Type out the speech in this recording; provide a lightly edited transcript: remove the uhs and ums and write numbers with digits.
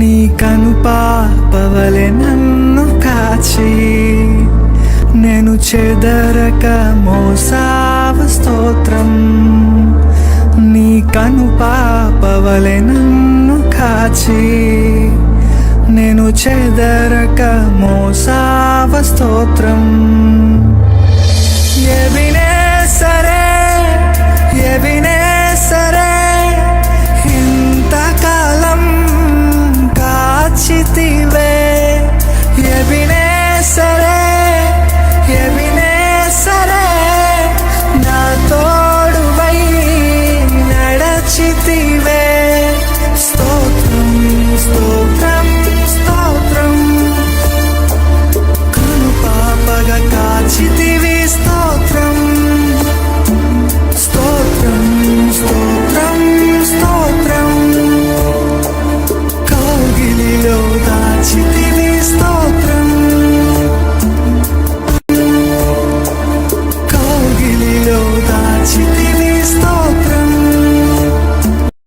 నీ కను పాపవలె నన్ను కాచి నేను చెదరక మోసావ స్తోత్రం. నీ కను పాపవలె నన్ను కాచి నేను చెదరక మోసావ స్తోత్రం. ఎబినేసరే ఎబినేసరే ఇంతకాలం కాచితివే. ఎబినేసరే ఎబినేసరే నా తోడువై నడచితివే. స్తోత్రం స్తోత్రం స్తోత్రం కను పాపగా కాచితివి. స్తోత్రం స్తోత్రం స్తోత్రం స్తోత్రం కౌగిలిలో దాచితివి.